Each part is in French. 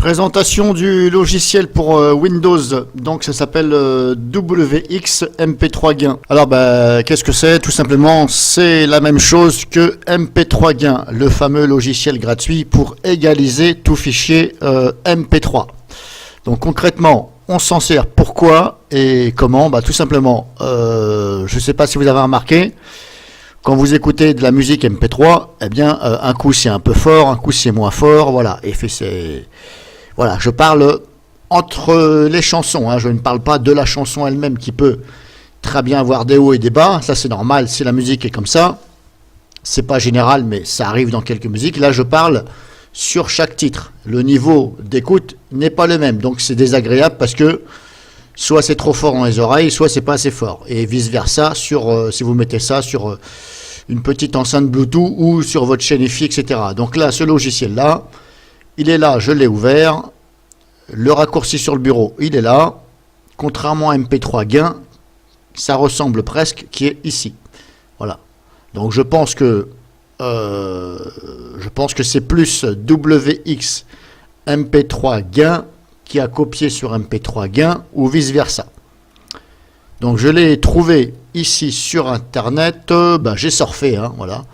Présentation du logiciel pour Windows, donc ça s'appelle WX MP3 Gain. Alors qu'est-ce que c'est? Tout simplement, c'est la même chose que MP3 Gain, le fameux logiciel gratuit pour égaliser tout fichier MP3. Donc concrètement, on s'en sert pourquoi et comment? Tout simplement, je ne sais pas si vous avez remarqué, quand vous écoutez de la musique MP3, eh bien un coup c'est un peu fort, un coup c'est moins fort, voilà, et voilà, je parle entre les chansons, hein, je ne parle pas de la chanson elle-même qui peut très bien avoir des hauts et des bas, ça c'est normal, si la musique est comme ça, c'est pas général mais ça arrive dans quelques musiques. Là je parle sur chaque titre, le niveau d'écoute n'est pas le même, donc c'est désagréable parce que soit c'est trop fort dans les oreilles, soit c'est pas assez fort, et vice versa si vous mettez ça sur une petite enceinte Bluetooth ou sur votre chaîne Hi-Fi, etc. Donc là, ce logiciel là, il est là, je l'ai ouvert. Le raccourci sur le bureau, il est là. Contrairement à MP3 Gain, ça ressemble presque, qui est ici. Voilà. Donc je pense que c'est plus WX MP3 Gain qui a copié sur MP3 Gain ou vice versa. Donc je l'ai trouvé ici sur internet. J'ai surfé, hein, voilà.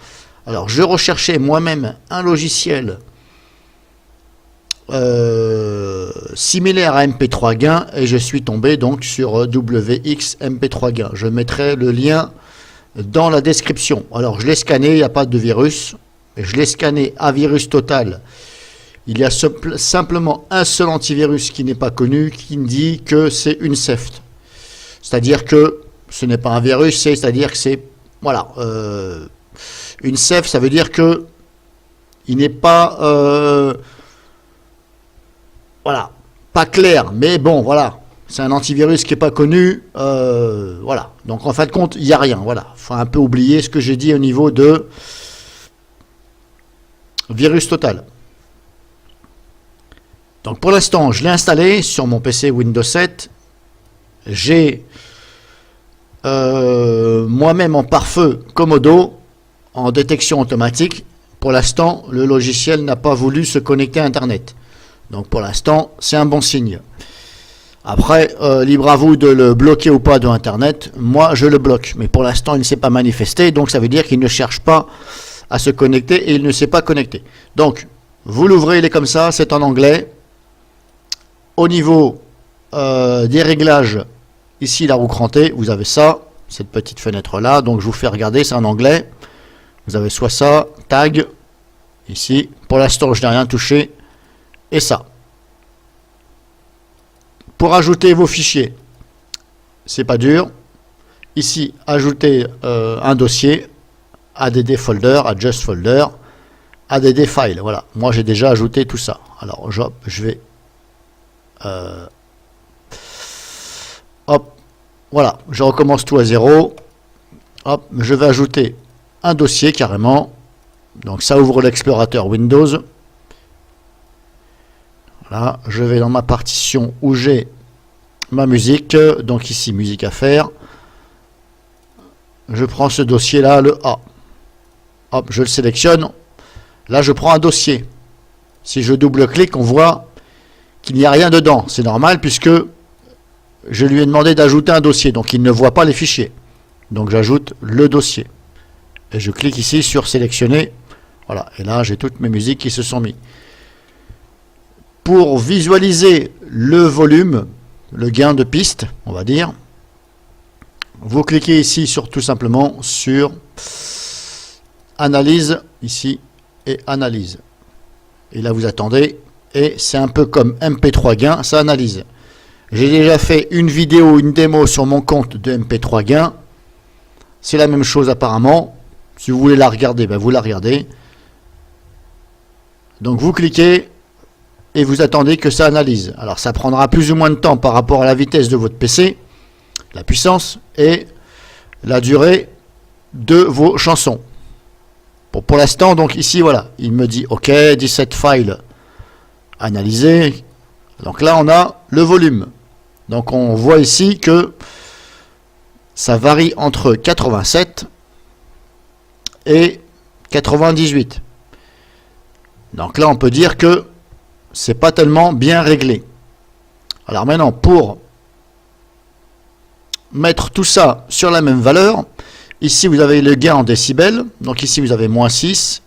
Alors je recherchais moi-même un logiciel similaire à MP3 Gain et je suis tombé donc sur WX MP3 Gain. Je mettrai le lien dans la description. Alors je l'ai scanné, il n'y a pas de virus. Je l'ai scanné à virus total. Il y a simplement un seul antivirus qui n'est pas connu, qui dit que c'est une SEFT. C'est-à-dire que ce n'est pas un virus, c'est-à-dire que c'est, voilà, une SEFT, ça veut dire que il n'est pas voilà, pas clair, mais bon, voilà, c'est un antivirus qui n'est pas connu, voilà. Donc en fin de compte, il n'y a rien, voilà. Il faut un peu oublier ce que j'ai dit au niveau de virus total. Donc pour l'instant, je l'ai installé sur mon PC Windows 7. J'ai moi-même en pare-feu Komodo en détection automatique. Pour l'instant, le logiciel n'a pas voulu se connecter à Internet. Donc pour l'instant, c'est un bon signe. Après, libre à vous de le bloquer ou pas de Internet. Moi, je le bloque. Mais pour l'instant, il ne s'est pas manifesté. Donc ça veut dire qu'il ne cherche pas à se connecter et il ne s'est pas connecté. Donc, vous l'ouvrez, il est comme ça, c'est en anglais. Au niveau des réglages, ici la roue crantée, vous avez ça, cette petite fenêtre là. Donc je vous fais regarder, c'est en anglais. Vous avez soit ça, tag, ici. Pour l'instant, je n'ai rien touché. Et ça. Pour ajouter vos fichiers, c'est pas dur. Ici, ajouter un dossier, add folder, adjust folder, add file. Voilà. Moi, j'ai déjà ajouté tout ça. Alors, je vais hop, voilà, je recommence tout à zéro. Hop, je vais ajouter un dossier carrément. Donc ça ouvre l'explorateur Windows. Voilà, je vais dans ma partition où j'ai ma musique. Donc ici, musique à faire. Je prends ce dossier là, le A. Hop, je le sélectionne. Là, je prends un dossier. Si je double-clique, on voit qu'il n'y a rien dedans. C'est normal puisque je lui ai demandé d'ajouter un dossier. Donc il ne voit pas les fichiers. Donc j'ajoute le dossier. Et je clique ici sur sélectionner. Voilà. Et là j'ai toutes mes musiques qui se sont mises. Pour visualiser le volume, le gain de piste, on va dire, vous cliquez ici sur tout simplement sur analyse ici et analyse. Et là vous attendez. Et c'est un peu comme MP3 Gain, ça analyse. J'ai déjà fait une vidéo, une démo sur mon compte de MP3 Gain. C'est la même chose apparemment. Si vous voulez la regarder, vous la regardez. Donc vous cliquez et vous attendez que ça analyse. Alors ça prendra plus ou moins de temps par rapport à la vitesse de votre PC, la puissance et la durée de vos chansons. Bon, pour l'instant, donc ici, voilà, il me dit OK, 17 files. Analyser. Donc là on a le volume. Donc on voit ici que ça varie entre 87 et 98. Donc là on peut dire que c'est pas tellement bien réglé. Alors maintenant, pour mettre tout ça sur la même valeur, ici vous avez le gain en décibels, donc ici vous avez -6.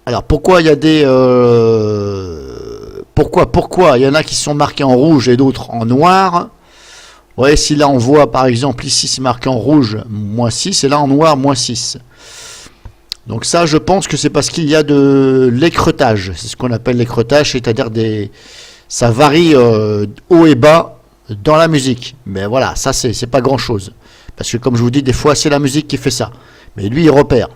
Alors pourquoi il y a des... pourquoi il y en a qui sont marqués en rouge et d'autres en noir? Vous voyez, si là on voit par exemple ici c'est marqué en rouge -6 et là en noir -6. Donc ça, je pense que c'est parce qu'il y a de l'écreutage. C'est ce qu'on appelle l'écreutage, c'est-à-dire ça varie haut et bas dans la musique. Mais voilà, ça c'est pas grand-chose. Parce que comme je vous dis, des fois c'est la musique qui fait ça. Mais lui, il repère.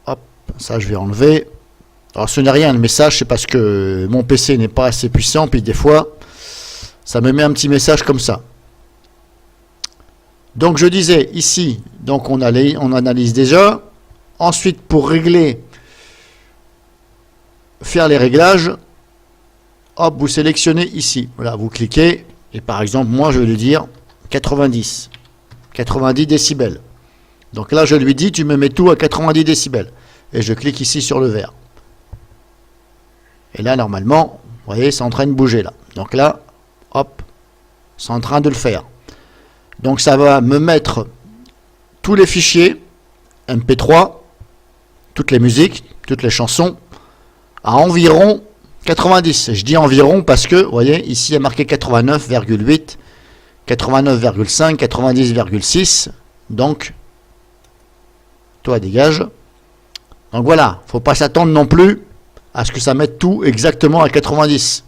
Hop, ça je vais enlever. Alors ce n'est rien, le message, c'est parce que mon PC n'est pas assez puissant, puis des fois, ça me met un petit message comme ça. Donc je disais ici, donc on analyse déjà. Ensuite, pour régler, faire les réglages, hop, vous sélectionnez ici. Voilà, vous cliquez, et par exemple, moi je vais lui dire 90 décibels. Donc là, je lui dis, tu me mets tout à 90 décibels. Et je clique ici sur le vert. Et là, normalement, vous voyez, c'est en train de bouger là. Donc là, hop, c'est en train de le faire. Donc ça va me mettre tous les fichiers MP3, toutes les musiques, toutes les chansons, à environ 90. Je dis environ parce que, vous voyez, ici il y a marqué 89,8, 89,5, 90,6. Donc, toi dégage. Donc voilà, faut pas s'attendre non plus à ce que ça mette tout exactement à 90.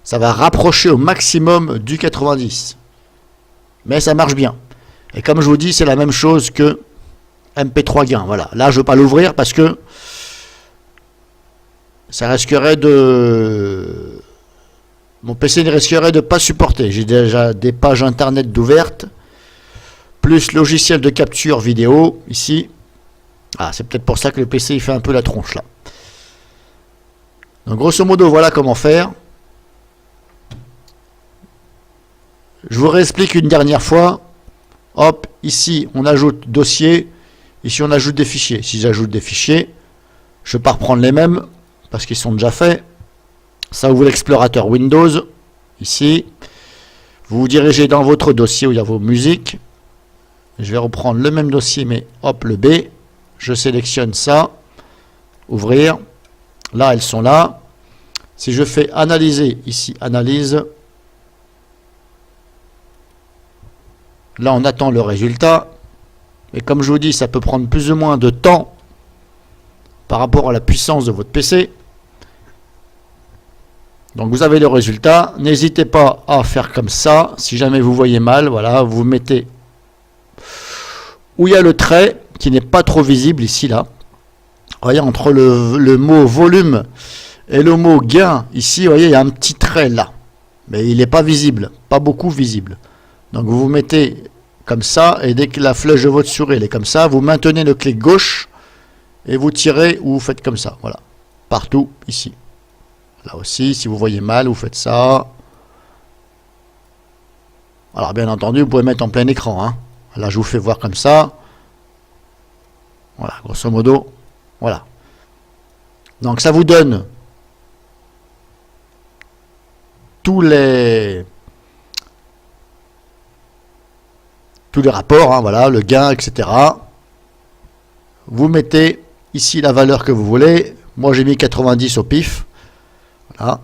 Ça va rapprocher au maximum du 90. Mais ça marche bien. Et comme je vous dis, c'est la même chose que MP3 gain. Voilà. Là, je ne veux pas l'ouvrir parce que ça risquerait de... Mon PC risquerait de ne pas supporter. J'ai déjà des pages internet d'ouvertes, plus logiciel de capture vidéo, ici. Ah, c'est peut-être pour ça que le PC il fait un peu la tronche, là. Donc, grosso modo, voilà comment faire. Je vous réexplique une dernière fois. Hop, ici on ajoute dossier, ici on ajoute des fichiers. Si j'ajoute des fichiers, je ne vais pas reprendre les mêmes parce qu'ils sont déjà faits. Ça ouvre l'explorateur Windows. Ici, vous vous dirigez dans votre dossier où il y a vos musiques. Je vais reprendre le même dossier, mais hop, le B. Je sélectionne ça. Ouvrir. Là, elles sont là. Si je fais analyser, ici, analyse. Là, on attend le résultat. Et comme je vous dis, ça peut prendre plus ou moins de temps par rapport à la puissance de votre PC. Donc, vous avez le résultat. N'hésitez pas à faire comme ça. Si jamais vous voyez mal, voilà, vous mettez où il y a le trait qui n'est pas trop visible ici, là. Vous voyez, entre le mot volume et le mot gain, ici, vous voyez, il y a un petit trait là. Mais il n'est pas visible, pas beaucoup visible. Donc vous vous mettez comme ça, et dès que la flèche de votre souris elle est comme ça, vous maintenez le clic gauche, et vous tirez ou vous faites comme ça, voilà. Partout, ici. Là aussi, si vous voyez mal, vous faites ça. Alors bien entendu, vous pouvez mettre en plein écran, hein. Là je vous fais voir comme ça. Voilà, grosso modo, voilà. Donc ça vous donne tous les rapports, hein, voilà, le gain, etc. Vous mettez ici la valeur que vous voulez. Moi j'ai mis 90 au pif. Voilà.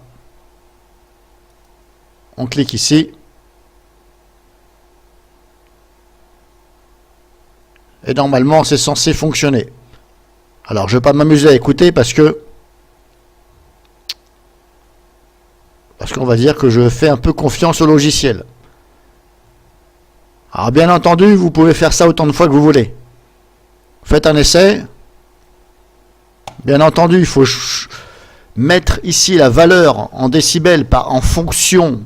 On clique ici. Et normalement c'est censé fonctionner. Alors je ne vais pas m'amuser à écouter parce qu'on va dire que je fais un peu confiance au logiciel. Alors bien entendu, vous pouvez faire ça autant de fois que vous voulez. Faites un essai. Bien entendu, il faut mettre ici la valeur en décibels en fonction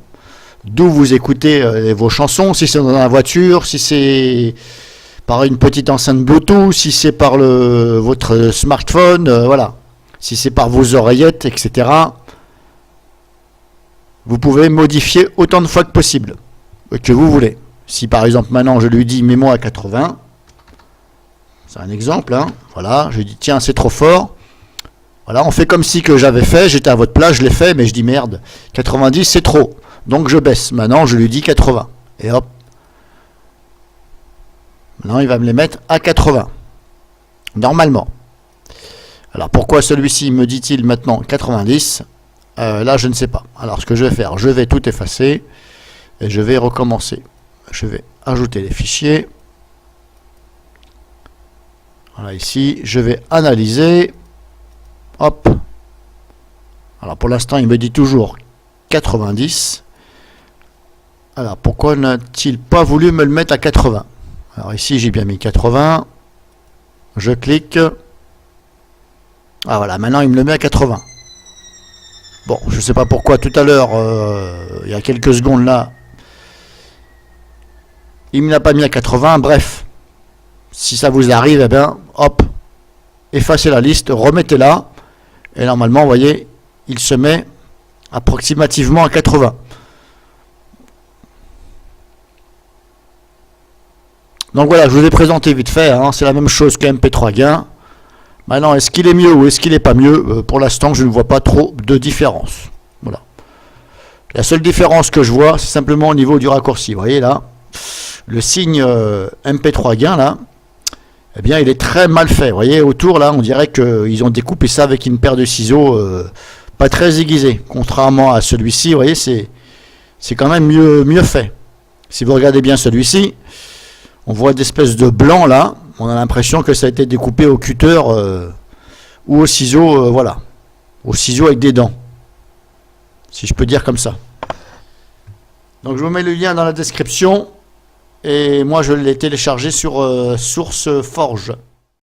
d'où vous écoutez vos chansons. Si c'est dans la voiture, si c'est par une petite enceinte Bluetooth, si c'est par votre smartphone, voilà. Si c'est par vos oreillettes, etc. Vous pouvez modifier autant de fois que possible, que vous voulez. Si par exemple maintenant je lui dis mets-moi à 80, C'est un exemple, hein. Voilà, je dis tiens, c'est trop fort. Voilà, on fait comme si que j'avais fait, j'étais à votre place, je l'ai fait, mais je dis merde, 90 c'est trop. Donc je baisse. Maintenant, je lui dis 80. Et hop. Maintenant, il va me les mettre à 80. Normalement. Alors pourquoi celui-ci me dit-il maintenant 90 ? Là, je ne sais pas. Alors ce que je vais faire, je vais tout effacer et je vais recommencer. Je vais ajouter les fichiers. Voilà, ici, je vais analyser. Hop. Alors pour l'instant, il me dit toujours 90. Alors pourquoi n'a-t-il pas voulu me le mettre à 80 ? Alors ici, j'ai bien mis 80. Je clique. Ah voilà, maintenant il me le met à 80. Bon, je ne sais pas pourquoi tout à l'heure, il y a quelques secondes là, il ne me l'a pas mis à 80. Bref, si ça vous arrive, eh bien, hop, effacez la liste, remettez-la. Et normalement, vous voyez, il se met approximativement à 80. Donc voilà, je vous ai présenté vite fait, hein, c'est la même chose que MP3 Gain. Maintenant, est-ce qu'il est mieux ou est-ce qu'il n'est pas mieux ? Pour l'instant, je ne vois pas trop de différence. Voilà. La seule différence que je vois, c'est simplement au niveau du raccourci. Vous voyez là, le signe MP3 Gain, là, eh bien, il est très mal fait. Vous voyez, autour, là, on dirait qu'ils ont découpé ça avec une paire de ciseaux pas très aiguisée. Contrairement à celui-ci, vous voyez, c'est quand même mieux fait. Si vous regardez bien celui-ci, on voit d'espèces de blanc, là. On a l'impression que ça a été découpé au cutter ou au ciseau, voilà. Au ciseau avec des dents. Si je peux dire comme ça. Donc je vous mets le lien dans la description. Et moi je l'ai téléchargé sur SourceForge.